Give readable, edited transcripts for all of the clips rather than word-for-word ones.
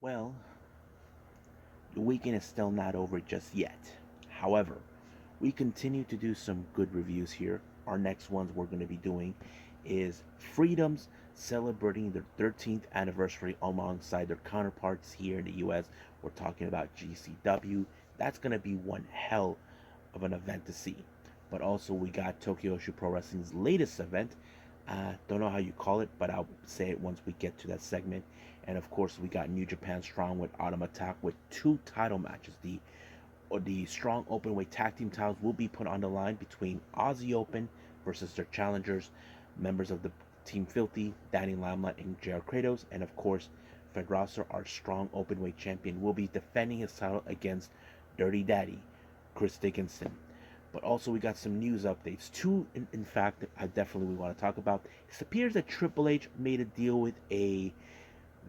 Well, the weekend is still not over just yet. However, we continue to do some good reviews here. Our next ones we're going to be doing is Freedoms celebrating their 13th anniversary alongside their counterparts here in the US. We're talking about GCW. That's going to be one hell of an event to see. But also, we got Joshi Pro Wrestling's latest event. Don't know how you call it, but I'll say it once we get to that segment. And of course, we got New Japan Strong with Autumn Attack with two title matches. The Strong Openweight Tag Team titles will be put on the line between Aussie Open versus their challengers, members of the Team Filthy, Danny Lamlett and JR Kratos. And of course, Fred Rosser, our Strong Openweight champion, will be defending his title against Dirty Daddy, Chris Dickinson. But also, we got some news updates. Two, in fact, I definitely want to talk about. It appears that Triple H made a deal with a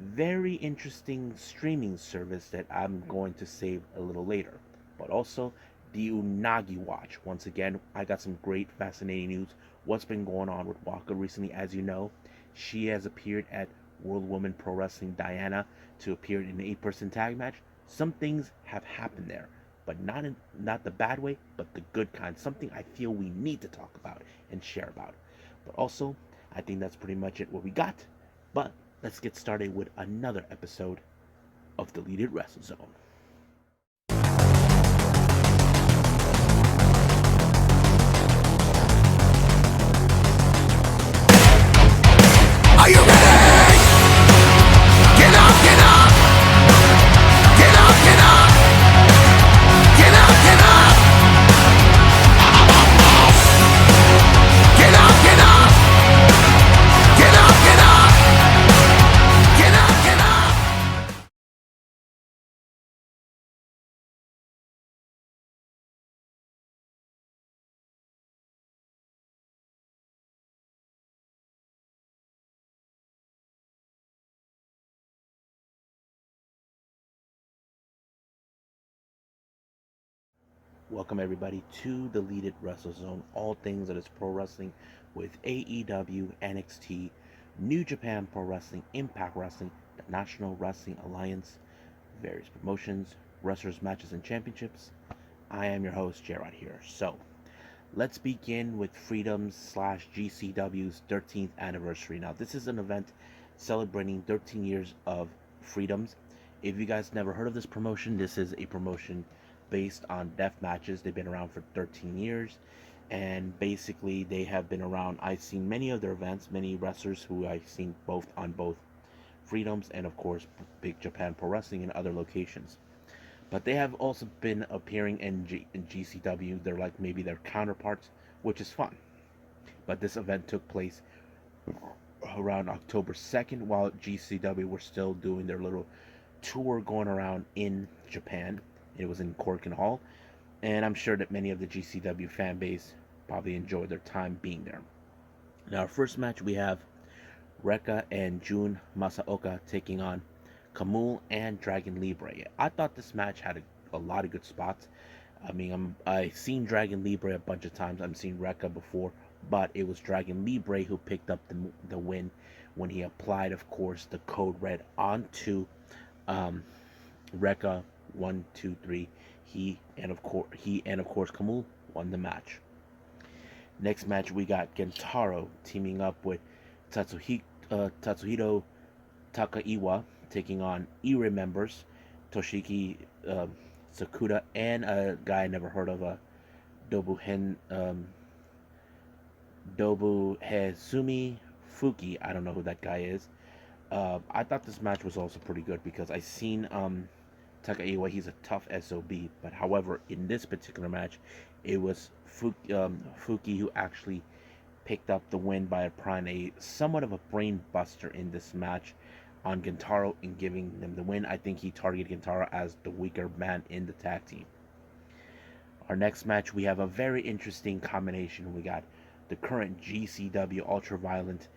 very interesting streaming service that I'm going to save a little later. But also, the Unagi Watch. Once again, I got some great, fascinating news. What's been going on with Waka recently? As you know, she has appeared at World Women Pro Wrestling Diana to appear in an 8-person tag match. Some things have happened there, but not the bad way, but the good kind. Something I feel we need to talk about and share about. But also, I think that's pretty much it what we got. But let's get started with another episode of Deleted Wrestle Zone. Are you ready? Get up, get up! Get up, get up! Get up, get up! Get up, get up! Get up, get up! Get up, get up! Welcome everybody to Deleted Wrestle Zone, all things that is pro wrestling with AEW, NXT, New Japan Pro Wrestling, Impact Wrestling, the National Wrestling Alliance, various promotions, wrestlers, matches, and championships. I am your host, Gerard here. So, let's begin with Freedom's slash GCW's 13th anniversary. Now, this is an event celebrating 13 years of Freedoms. If you guys never heard of this promotion, this is a promotion based on death matches. They've been around for 13 years, and basically they have been around. I've seen many of their events, many wrestlers who I've seen both Freedoms and of course Big Japan Pro Wrestling and other locations. But they have also been appearing in GCW. They're like maybe their counterparts, which is fun. But this event took place around October 2nd while GCW were still doing their little tour going around in Japan. It was in Corkin Hall, and I'm sure that many of the GCW fan base probably enjoyed their time being there. Now, our first match we have Reka and Jun Masaoka taking on Kamul and Dragon Libre. I thought this match had a lot of good spots. I mean, I've seen Dragon Libre a bunch of times. I've seen Reka before, but it was Dragon Libre who picked up the win when he applied, of course, the code red onto Reka. 1, 2, 3. He and of course Kamul won the match. Next match we got Gentaro teaming up with Tatsuhito Takaiwa taking on Ire members Toshiki Sakuda and a guy I never heard of, Dobu Dobuhezumi Fuki. I don't know who that guy is. I thought this match was also pretty good because I seen Takaiwa. He's a tough SOB, but however, in this particular match, it was Fuki who actually picked up the win by applying a somewhat of a brain buster in this match on Gentaro and giving them the win. I think he targeted Gentaro as the weaker man in the tag team. Our next match, we have a very interesting combination. We got the current GCW Ultraviolent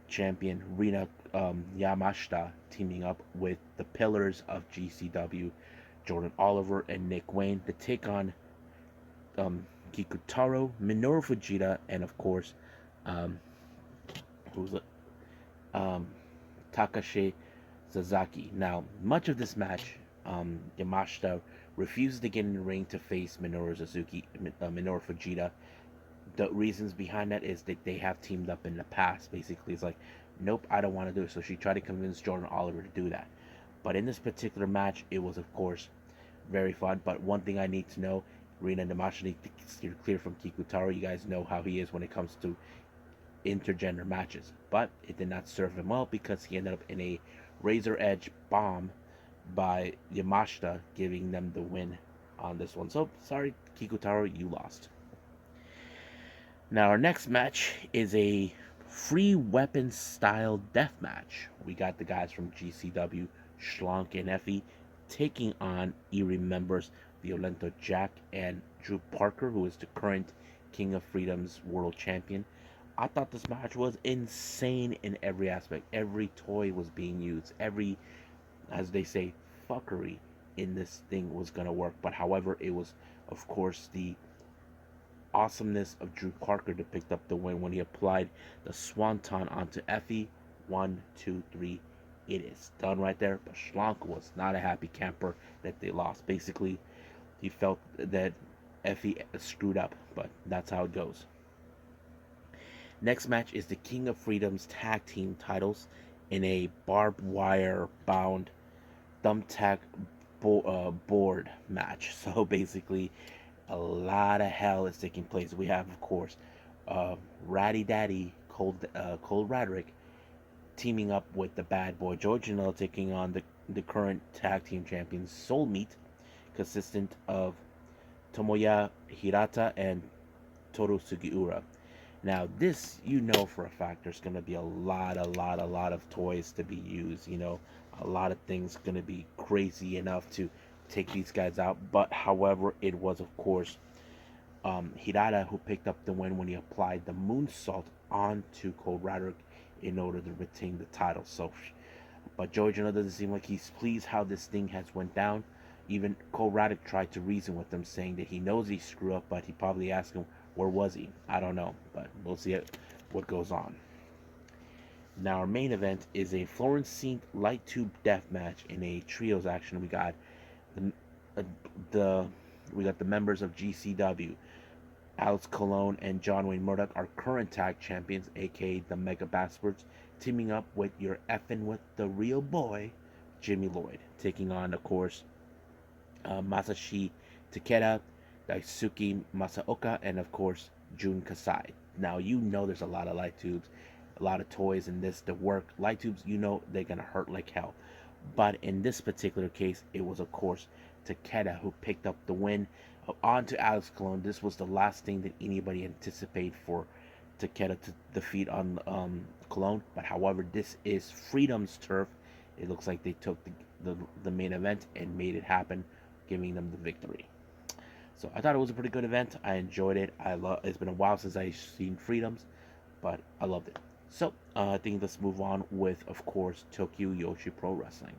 champion Rina Yamashita teaming up with the pillars of GCW, Jordan Oliver and Nick Wayne, to take on Kikutaro, Minoru Fujita, and of course, um, who's um, Takashi Sasaki. Now, much of this match, Yamashita refuses to get in the ring to face Minoru Fujita. The reasons behind that is that they have teamed up in the past. Basically, it's like, nope, I don't want to do it. So she tried to convince Jordan Oliver to do that. But in this particular match, it was, of course, very fun. But one thing I need to know, Rina Yamashita needs to steer clear from Kikutaro. You guys know how he is when it comes to intergender matches. But it did not serve him well because he ended up in a razor edge bomb by Yamashita, giving them the win on this one. So, sorry, Kikutaro, you lost. Now, our next match is a free weapon style death match. We got the guys from GCW, Schlank and Effie, taking on Erie members Violento Jack and Drew Parker, who is the current King of Freedom's world champion. I thought this match was insane in every aspect. Every toy was being used. Every, as they say, fuckery in this thing was going to work. But however, it was, of course, the awesomeness of Drew Parker to pick up the win when he applied the swanton onto Effie. 1, 2, 3. It is done right there. But Schlank was not a happy camper that they lost. Basically, he felt that Effie screwed up, but that's how it goes. Next match is the King of Freedom's tag team titles in a barbed wire bound thumbtack board match. So basically, a lot of hell is taking place. We have, of course, Ratty Daddy Cole Radrick teaming up with the Bad Boy George Janelle, taking on the current tag team champions Soul Meat, consistent of Tomoya Hirata and Toru Sugiura. Now, this, you know for a fact, there's going to be a lot of toys to be used. You know, a lot of things going to be crazy enough to take these guys out. But, however, it was, of course, Hirata who picked up the win when he applied the moonsault onto Cole Radrick in order to retain the title. So, but Joey Janela doesn't seem like he's pleased how this thing has went down. Even Cole Radrick tried to reason with him, saying that he knows he screwed up, but he probably asked him, where was he? I don't know, but we'll see what goes on. Now, our main event is a Florentine light tube death match in a trios action. We got the members of GCW, Alex Colon and John Wayne Murdoch, our current tag champions, aka the Mega Bastards, teaming up with your effing with the real boy, Jimmy Lloyd, taking on, of course, Masashi Takeda, Daisuke Masaoka, and of course Jun Kasai. Now you know there's a lot of light tubes, a lot of toys in this to work. Light tubes, you know they're gonna hurt like hell. But in this particular case, it was of course Takeda who picked up the win. On to Alex Colon. This was the last thing that anybody anticipated for Takeda to defeat on Colon. But however, this is Freedom's turf. It looks like they took the main event and made it happen, giving them the victory. So I thought it was a pretty good event. I enjoyed it. It's been a while since I've seen Freedoms, but I loved it. So I think let's move on with, of course, Tokyo Joshi Pro Wrestling.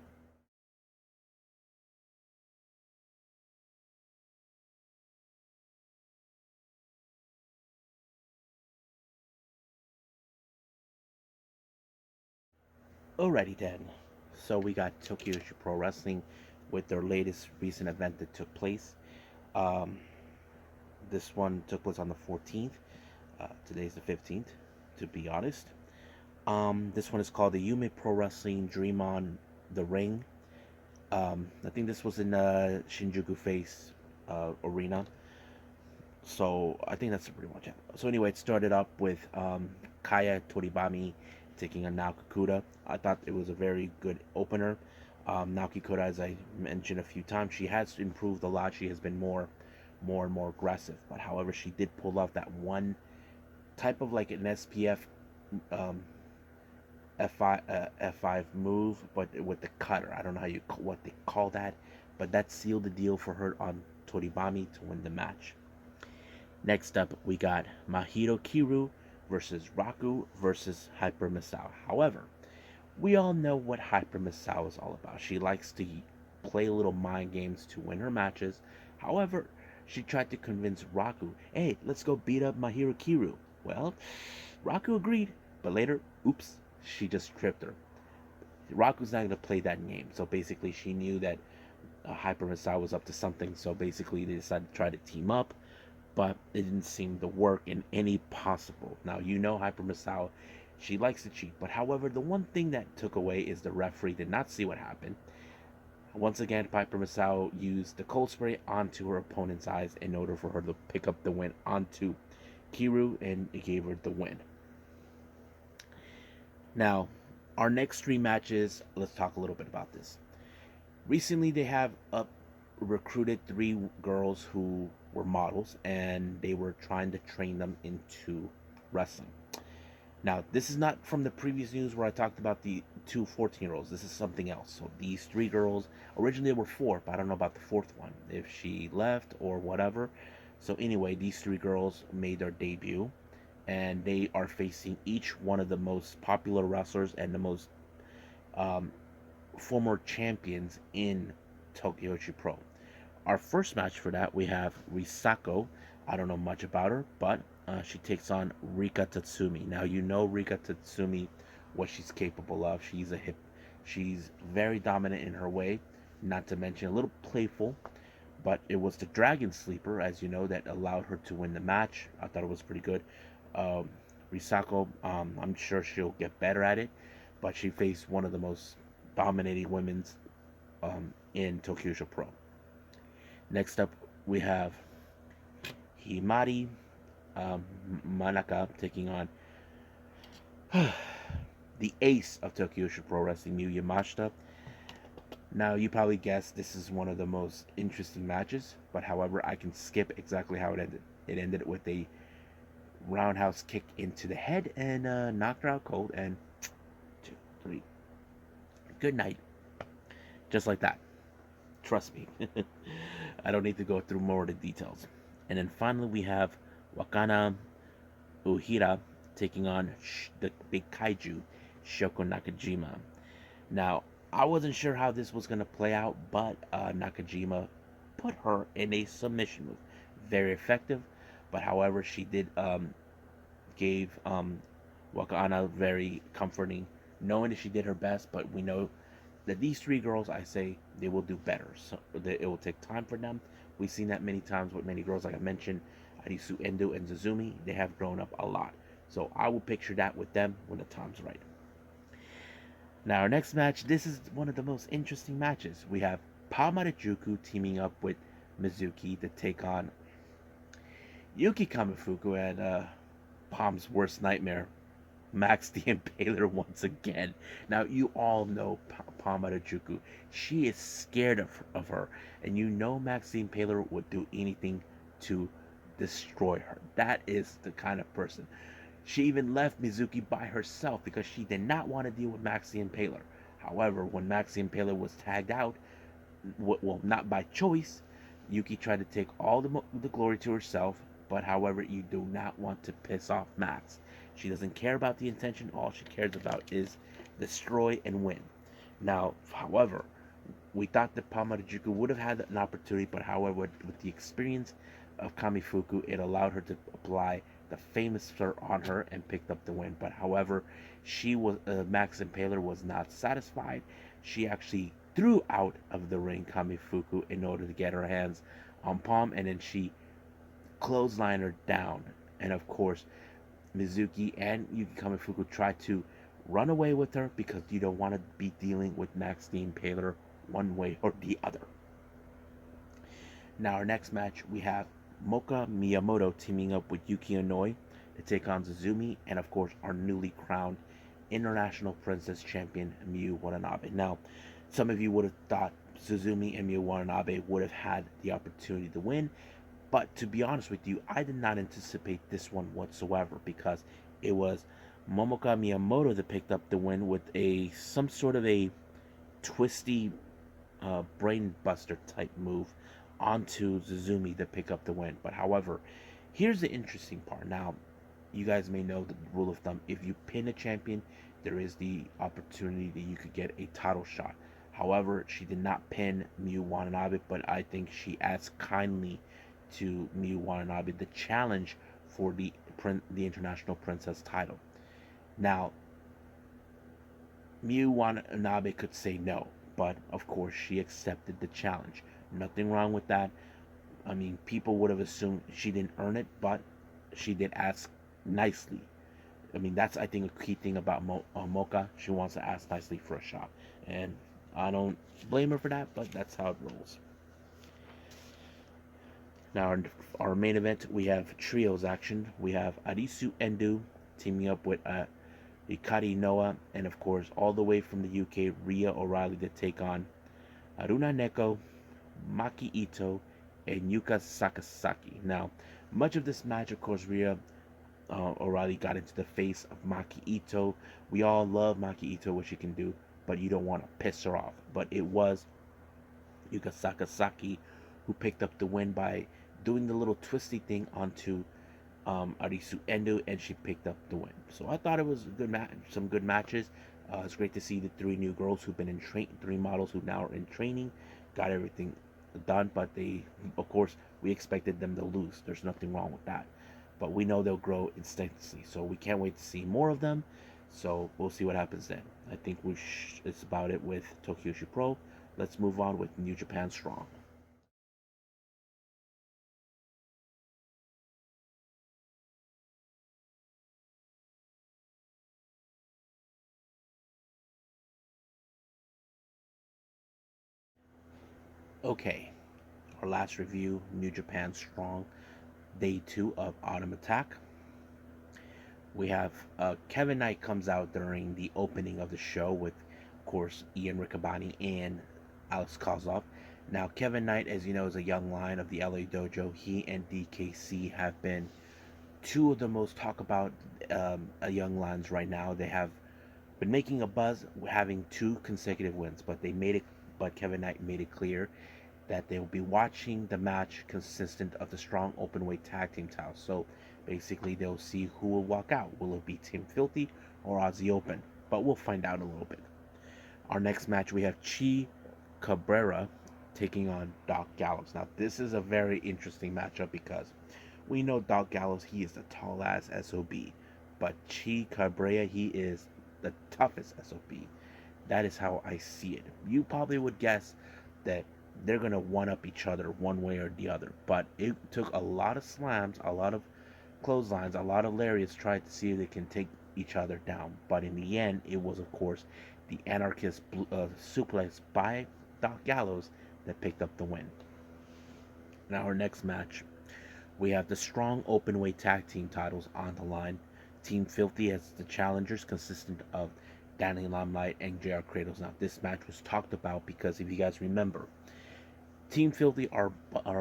Alrighty then. So we got Tokyo Joshi Pro Wrestling with their latest recent event that took place. Um, this one took place on the 14th. Today's the 15th, to be honest. This one is called the Yume Pro Wrestling Dream on the Ring. I think this was in Shinjuku FACE arena. So I think that's pretty much it. So anyway, it started up with Kaya Toribami taking on Naoki Kuda. I thought it was a very good opener. Naoki Kuda, as I mentioned a few times, she has improved a lot. She has been more and more aggressive. But however, she did pull off that one type of like an SPF F5 move, but with the cutter. I don't know what they call that, but that sealed the deal for her on Toribami to win the match. Next up, we got Mahito Kiru versus Raku versus Hyper Misao. However, we all know what Hyper Misao is all about. She likes to play little mind games to win her matches. However, she tried to convince Raku, hey, let's go beat up Mahiro Kiru. Well, Raku agreed, but later, oops, she just tripped her. Raku's not going to play that game. So basically, she knew that Hyper Misao was up to something. So basically, they decided to try to team up, but it didn't seem to work in any possible. Now, Hyper Misao, she likes to cheat. But however, the one thing that took away is the referee did not see what happened. Once again, Piper Misao used the cold spray onto her opponent's eyes in order for her to pick up the win onto Kiru, and it gave her the win. Now, our next three matches, let's talk a little bit about this. Recently, they have recruited three girls who were models, and they were trying to train them into wrestling. Now, this is not from the previous news where I talked about the two 14-year-olds. This is something else. So these three girls, originally there were four, but I don't know about the fourth one, if she left or whatever. So anyway, these three girls made their debut, and they are facing each one of the most popular wrestlers and the most um, former champions in Tokyo Pro. Our first match for that, we have Risako. I don't know much about her, but she takes on Rika Tatsumi. Now Rika Tatsumi, what she's capable of. She's very dominant in her way, not to mention a little playful. But it was the Dragon Sleeper, as you know, that allowed her to win the match. I thought it was pretty good. Um, Risako, I'm sure she'll get better at it, but she faced one of the most dominating women's in Tokyo Pro. Next up, we have Himari Manaka taking on the ace of Tokyo Pro Wrestling, Miyu Yamashita. Now, you probably guessed this is one of the most interesting matches, but however, I can skip exactly how it ended. It ended with a roundhouse kick into the head and knocked her out cold, and 2, 3. Good night. Just like that. Trust me. I don't need to go through more of the details. And then finally, we have Wakana Uhira taking on the big kaiju, Shoko Nakajima. Now, I wasn't sure how this was going to play out, but Nakajima put her in a submission move. Very effective, but however, she did gave Wakana very comforting, knowing that she did her best, but we know that these three girls, I say, they will do better. So it will take time for them. We've seen that many times with many girls, like I mentioned, Arisu Endo and Zuzumi. They have grown up a lot. So I will picture that with them when the time's right. Now, our next match, this is one of the most interesting matches. We have Palmarajuku teaming up with Mizuki to take on Yuki Kamifuku and Palm's worst nightmare, Max the Impaler once again. Now, you all know Palmarajuku. She is scared of her. And you know Max the Impaler would do anything to destroy her. That is the kind of person. She even left Mizuki by herself because she did not want to deal with Max the Impaler. However, when Max the Impaler was tagged out, well, not by choice, Yuki tried to take all the glory to herself. But however, you do not want to piss off Max. She doesn't care about the intention. All she cares about is destroy and win. Now, however, we thought that Palmarajuku would have had an opportunity, but however, with the experience of Kamifuku, it allowed her to apply the famous slur on her and picked up the win. But however, Max Impaler was not satisfied. She actually threw out of the ring Kamifuku in order to get her hands on Palm, and then she clotheslined her down. And of course, Mizuki and Yuki Kamifuku try to run away with her because you don't want to be dealing with Max the Impaler one way or the other. Now, our next match, we have Moka Miyamoto teaming up with Yuki Inoi to take on Zuzumi, and of course, our newly crowned International Princess Champion, Miyu Watanabe. Now, some of you would have thought Zuzumi and Miyu Watanabe would have had the opportunity to win, but to be honest with you, I did not anticipate this one whatsoever because it was Momoka Miyamoto that picked up the win with some sort of a twisty brain buster type move onto Zuzumi to pick up the win. But however, here's the interesting part. Now, you guys may know the rule of thumb. If you pin a champion, there is the opportunity that you could get a title shot. However, she did not pin Miyu Watanabe, but I think she asked kindly to Miyu Watanabe the challenge for the International Princess title. Now, Miyu Watanabe could say no, but of course she accepted the challenge. Nothing wrong with that. I mean, people would have assumed she didn't earn it, but she did ask nicely. I mean, that's I think a key thing about Mocha. She wants to ask nicely for a shot, and I don't blame her for that. But that's how it rolls. Now, our main event, we have trios action. We have Arisu Endo teaming up with Ikari Noah, and of course, all the way from the UK, Rhea O'Reilly to take on Aruna Neko, Maki Ito, and Yuka Sakazaki. Now, much of this match, of course, Rhea O'Reilly got into the face of Maki Ito. We all love Maki Ito, what she can do, but you don't want to piss her off. But it was Yuka Sakazaki who picked up the win by doing the little twisty thing onto Arisu Endo, and she picked up the win. So I thought it was a good match, some good matches. It's great to see the three new girls who've been in three models who now are in training, got everything done. But they, of course, we expected them to lose. There's nothing wrong with that. But we know they'll grow instinctively, so we can't wait to see more of them. So we'll see what happens then. I think it's about it with Joshi Pro. Let's move on with New Japan Strong. Okay, our last review, New Japan Strong, day 2 of Autumn Attack. We have Kevin Knight comes out during the opening of the show with, of course, Ian Riccaboni and Alex Kozlov. Now, Kevin Knight, as you know, is a young lion of the LA Dojo. He and DKC have been two of the most talk about young lions right now. They have been making a buzz, having 2 consecutive wins, but they made it. But Kevin Knight made it clear that they will be watching the match consistent of the strong openweight tag team titles. So basically, they'll see who will walk out. Will it be Team Filthy or Aussie Open? But we'll find out a little bit. Our next match, we have Chi Cabrera taking on Doc Gallows. Now, this is a very interesting matchup because we know Doc Gallows, he is the tall ass SOB. But Chi Cabrera, he is the toughest SOB. That is how I see it. You probably would guess that they're going to one up each other one way or the other. But it took a lot of slams, a lot of clotheslines, a lot of lariats tried to see if they can take each other down. But in the end, it was, of course, the anarchist suplex by Doc Gallows that picked up the win. Now, our next match, we have the strong openweight tag team titles on the line. Team Filthy as the challengers, consistent of Danny Limelight and JR Kratos. Now, this match was talked about because if you guys remember, Team Filthy are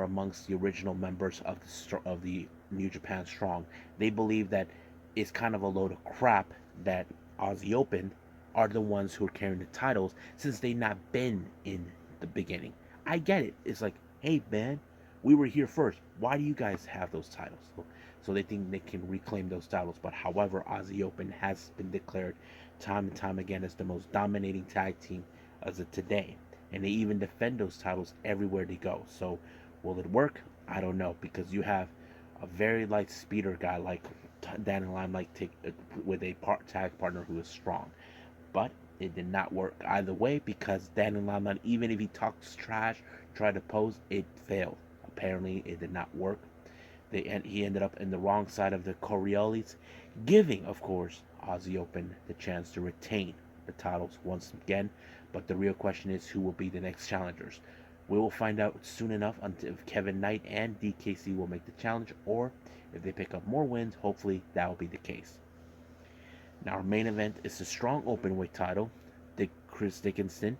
amongst the original members of the New Japan Strong. They believe that it's kind of a load of crap that Aussie Open are the ones who are carrying the titles since they not been in the beginning. I get it. It's like, hey man, we were here first. Why do you guys have those titles? So they think they can reclaim those titles. But however, Aussie Open has been declared time and time again as the most dominating tag team as of today. And they even defend those titles everywhere they go. So will it work? I don't know, because you have a very light speeder guy like Dan and Limelight take with a tag partner who is strong. But it did not work either way because Dan and Limelight, even if he talks trash, tried to pose, it failed. Apparently, it did not work. He ended up in the wrong side of the Coriolis, giving, of course, Aussie Open the chance to retain the titles once again. But the real question is who will be the next challengers. We will find out soon enough if Kevin Knight and DKC will make the challenge, or if they pick up more wins, hopefully that will be the case. Now our main event is the strong openweight title. Chris Dickinson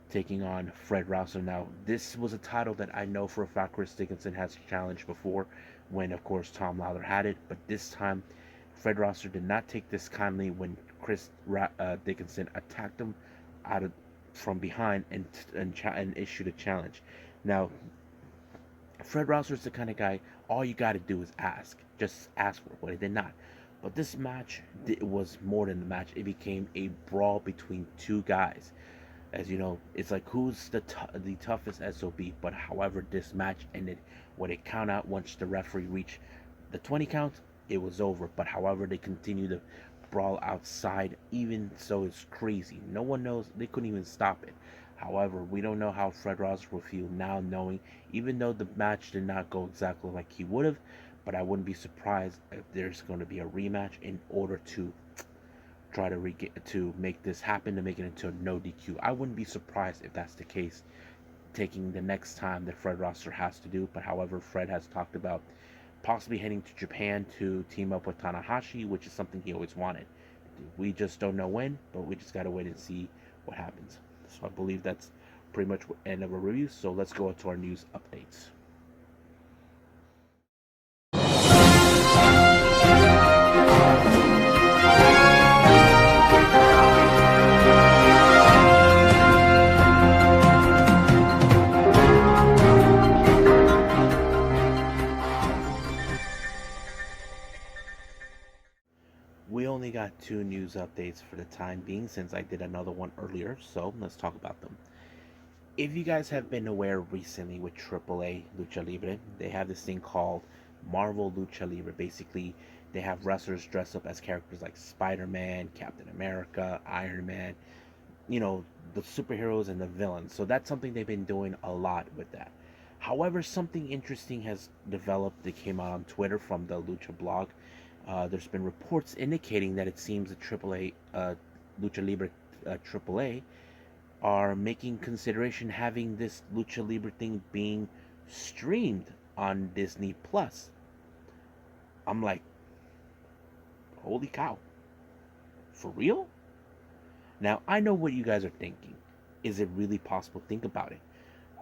taking on Fred Rosser. Now this was a title that I know for a fact Chris Dickinson has challenged before when of course Tom Lawler had it, but this time Fred Rosser did not take this kindly when Chris Dickinson attacked him from behind and issued a challenge. Now Fred Rosser is the kind of guy, all you got to do is ask. Just ask for it, but he did not. But this match was more than a match. It became a brawl between two guys. As you know, it's like who's the toughest SOB. But however, this match ended with a count out once the referee reached the 20 count. It was over. But however, they continued to brawl outside, even so it's crazy. No one knows, they couldn't even stop it. However, we don't know how Fred Ross will feel now knowing, even though the match did not go exactly like he would have, but I wouldn't be surprised if there's going to be a rematch in order to try to to make this happen, to make it into a no DQ. I wouldn't be surprised if that's the case, taking the next time that Fred Rosser has to do. But however, Fred has talked about possibly heading to Japan to team up with Tanahashi, which is something he always wanted. We just don't know when, but we just gotta wait and see what happens. So I believe that's pretty much the end of our review. So let's go into our news updates. We only got 2 news updates for the time being since I did another one earlier, so let's talk about them. If you guys have been aware recently with AAA Lucha Libre, they have this thing called Marvel Lucha Libre. Basically, they have wrestlers dressed up as characters like Spider-Man, Captain America, Iron Man, you know, the superheroes and the villains. So that's something they've been doing a lot with that. However, something interesting has developed that came out on Twitter from the Lucha blog. There's been reports indicating that it seems the AAA, Lucha Libre AAA, are making consideration having this Lucha Libre thing being streamed on Disney Plus. I'm like, holy cow, for real? Now I know what you guys are thinking. Is it really possible? Think about it.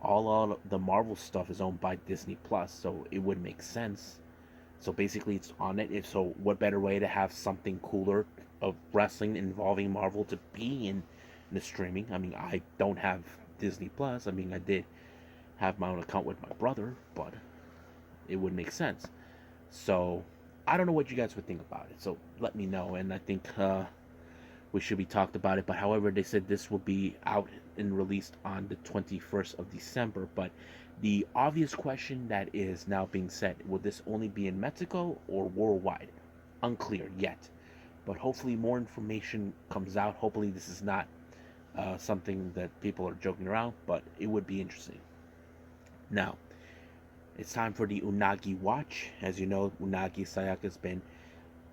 All the Marvel stuff is owned by Disney Plus, so it would make sense. So basically, it's on it. If so, what better way to have something cooler of wrestling involving Marvel to be in the streaming? I mean, I don't have Disney Plus. I mean, I did have my own account with my brother, but it would make sense. So I don't know what you guys would think about it. So let me know, and I think we should be talked about it. But however, they said this will be out and released on the 21st of December. But the obvious question that is now being said, will this only be in Mexico or worldwide? Unclear yet. But hopefully more information comes out. Hopefully this is not something that people are joking around, but it would be interesting. Now, it's time for the Unagi watch. As you know, Unagi Sayaka has been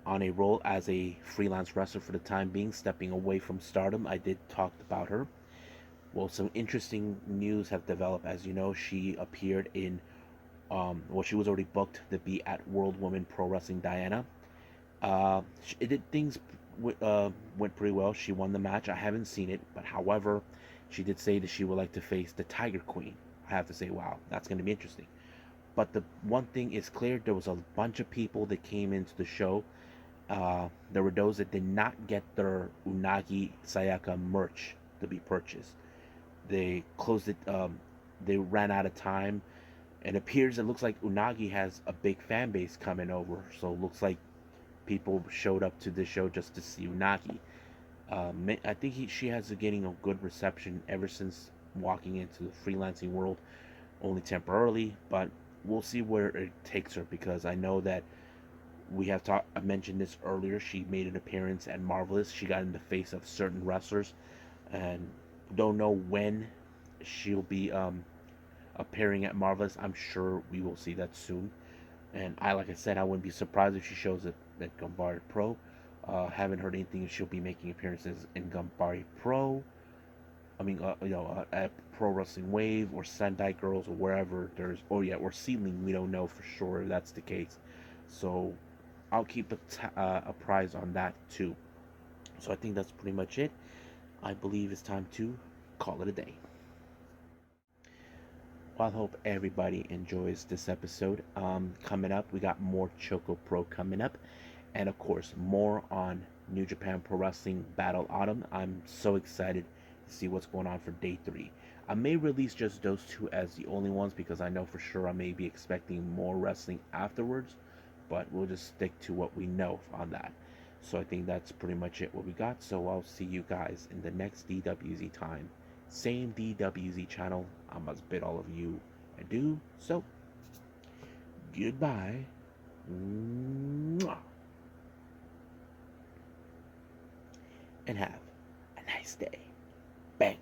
on a roll as a freelance wrestler for the time being, stepping away from stardom. I did talk about her. Well, some interesting news have developed. As you know, she appeared in, she was already booked to be at World Women Pro Wrestling Diana. It did things went pretty well. She won the match. I haven't seen it, but however, she did say that she would like to face the Tiger Queen. I have to say, wow, that's going to be interesting. But the one thing is clear: there was a bunch of people that came into the show. There were those that did not get their Unagi Sayaka merch to be purchased. They closed it. They ran out of time. It appears, it looks like Unagi has a big fan base coming over. So it looks like people showed up to the show just to see Unagi. I think she has been getting a good reception ever since walking into the freelancing world, only temporarily. But we'll see where it takes her, because I know that I mentioned this earlier. She made an appearance at Marvelous. She got in the face of certain wrestlers, and don't know when she'll be appearing at Marvelous. I'm sure we will see that soon. And like I said, I wouldn't be surprised if she shows up at Gambari Pro. Haven't heard anything if she'll be making appearances in Gambari Pro. I mean, at Pro Wrestling Wave or Sendai Girls or wherever there's. Oh yeah, or Seedling. We don't know for sure if that's the case. So I'll keep a prize on that too. So I think that's pretty much it. I believe it's time to call it a day. Well, I hope everybody enjoys this episode. Coming up, we got more Choco Pro coming up, and of course, more on New Japan Pro Wrestling Battle Autumn. I'm so excited to see what's going on for day 3. I may release just those 2 as the only ones, because I know for sure I may be expecting more wrestling afterwards, but we'll just stick to what we know on that. So I think that's pretty much it what we got. So I'll see you guys in the next DWZ time. Same DWZ channel. I must bid all of you adieu. So, goodbye. Mwah. and have a nice day. Bang.